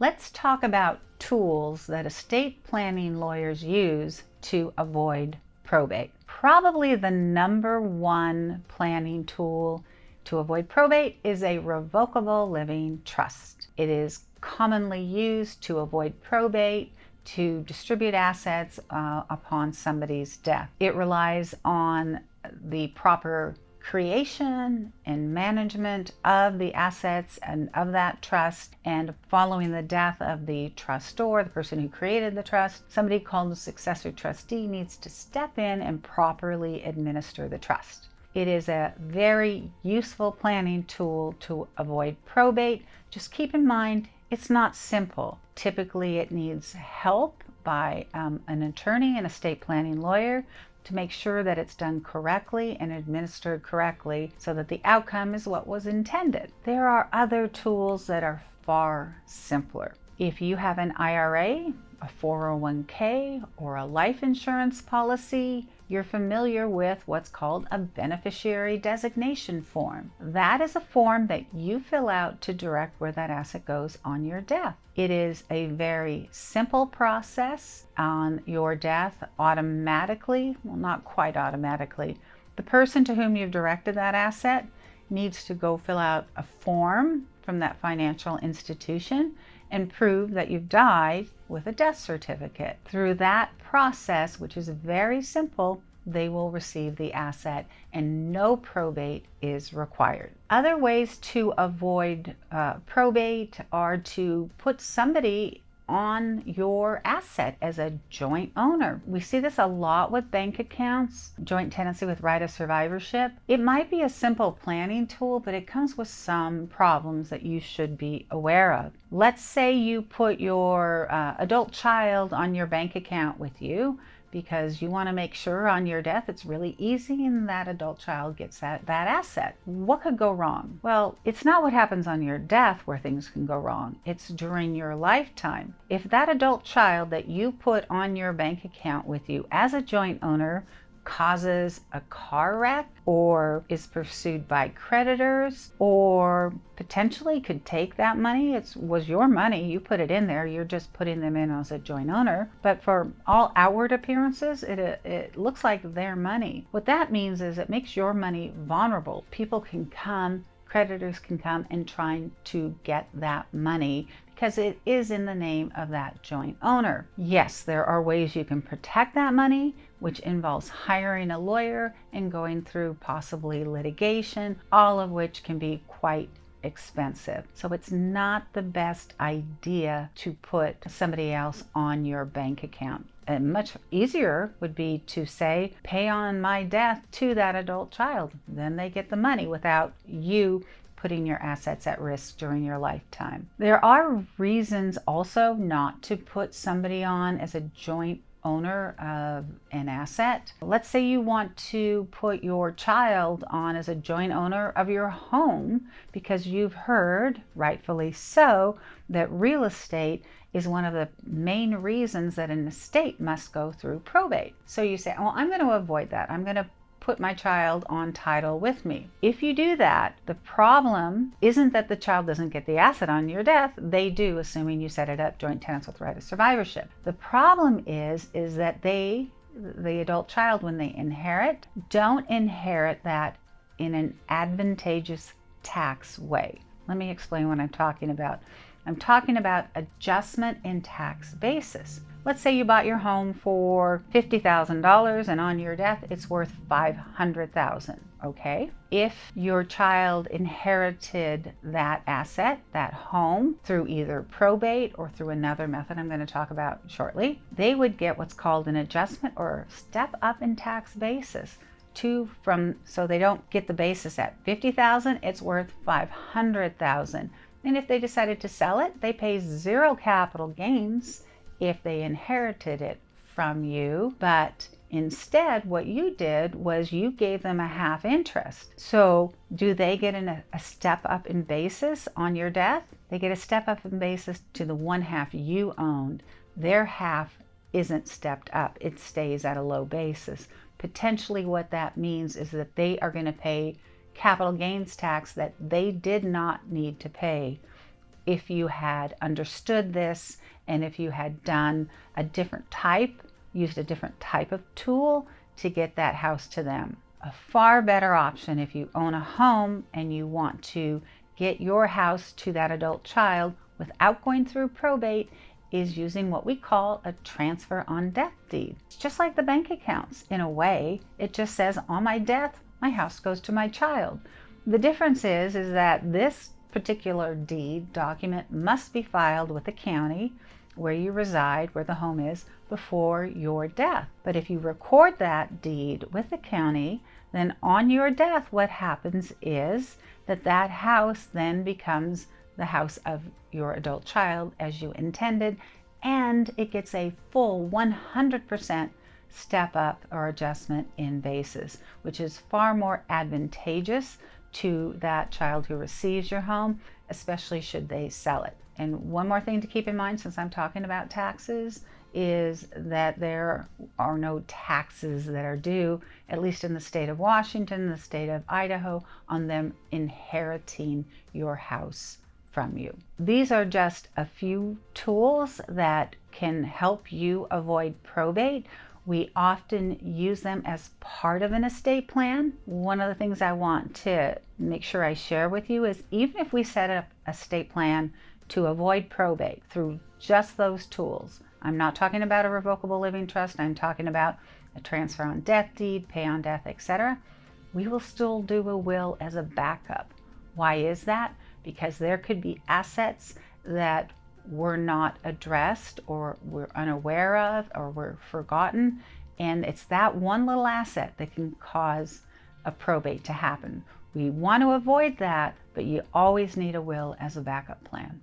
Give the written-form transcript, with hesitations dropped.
Let's talk about tools that estate planning lawyers use to avoid probate. Probably the number one planning tool to avoid probate is a revocable living trust. It is commonly used to avoid probate, to distribute assets upon somebody's death. It relies on the proper creation and management of the assets and of that trust, and following the death of the trustor, the person who created the trust, somebody called a successor trustee needs to step in and properly administer the trust. It is a very useful planning tool to avoid probate. Just keep in mind, it's not simple. Typically, it needs help by an attorney, an estate planning lawyer, to make sure that it's done correctly and administered correctly so that the outcome is what was intended. There are other tools that are far simpler. If you have an IRA, a 401k, or a life insurance policy, you're familiar with what's called a beneficiary designation form. That is a form that you fill out to direct where that asset goes on your death. It is a very simple process. On your death, automatically, well, not quite automatically, the person to whom you've directed that asset needs to go fill out a form from that financial institution and prove that you've died with a death certificate. Through that process, which is very simple, they will receive the asset and no probate is required. Other ways to avoid probate are to put somebody on your asset as a joint owner. We see this a lot with bank accounts, joint tenancy with right of survivorship. It might be a simple planning tool, but it comes with some problems that you should be aware of. Let's say you put your adult child on your bank account with you because you want to make sure on your death it's really easy and that adult child gets that asset. What could go wrong? Well, it's not what happens on your death where things can go wrong. It's during your lifetime. If that adult child that you put on your bank account with you as a joint owner causes a car wreck or is pursued by creditors or potentially could take that money, it was your money, you put it in there, you're just putting them in as a joint owner, but for all outward appearances it looks like their money. What that means is it makes your money vulnerable. People can come, creditors can come and try to get that money because it is in the name of that joint owner. Yes, there are ways you can protect that money, which involves hiring a lawyer and going through possibly litigation, all of which can be quite expensive. So it's not the best idea to put somebody else on your bank account. And much easier would be to say, pay on my death to that adult child. Then they get the money without you putting your assets at risk during your lifetime. There are reasons also not to put somebody on as a joint owner of an asset. Let's say you want to put your child on as a joint owner of your home because you've heard, rightfully so, that real estate is one of the main reasons that an estate must go through probate. So you say, well, I'm going to avoid that. I'm going to put my child on title with me. If you do that, the problem isn't that the child doesn't get the asset on your death. They do, assuming you set it up joint tenants with right of survivorship. The problem is that the adult child, when they inherit, don't inherit that in an advantageous tax way. Let me explain what I'm talking about. I'm talking about adjustment in tax basis. Let's say you bought your home for $50,000 and on your death it's worth $500,000, okay? If your child inherited that asset, that home, through either probate or through another method I'm going to talk about shortly, they would get what's called an adjustment or step up in tax basis. So they don't get the basis at $50,000, it's worth $500,000. And if they decided to sell it, they pay zero capital gains if they inherited it from you, but instead what you did was you gave them a half interest. So do they get a step up in basis on your death? They get a step up in basis to the one half you owned. Their half isn't stepped up, it stays at a low basis. Potentially what that means is that they are going to pay capital gains tax that they did not need to pay if you had understood this and if you had done a different type, used a different type of tool to get that house to them. A far better option if you own a home and you want to get your house to that adult child without going through probate is using what we call a transfer on death deed. It's just like the bank accounts in a way. It just says on my death, my house goes to my child. The difference is that this particular deed document must be filed with the county where you reside, where the home is, before your death. But if you record that deed with the county, then on your death, what happens is that house then becomes the house of your adult child as you intended, and it gets a full 100% step up or adjustment in basis, which is far more advantageous to that child who receives your home, especially should they sell it. And one more thing to keep in mind, since I'm talking about taxes, is that there are no taxes that are due, at least in the state of Washington, the state of Idaho, on them inheriting your house from you. These are just a few tools that can help you avoid probate. We often use them as part of an estate plan. One of the things I want to make sure I share with you is even if we set up an estate plan to avoid probate through just those tools, I'm not talking about a revocable living trust, I'm talking about a transfer on death deed, pay on death, etc. We will still do a will as a backup. Why is that? Because there could be assets that were not addressed or we're unaware of or were forgotten, and it's that one little asset that can cause a probate to happen. We want to avoid that, but you always need a will as a backup plan.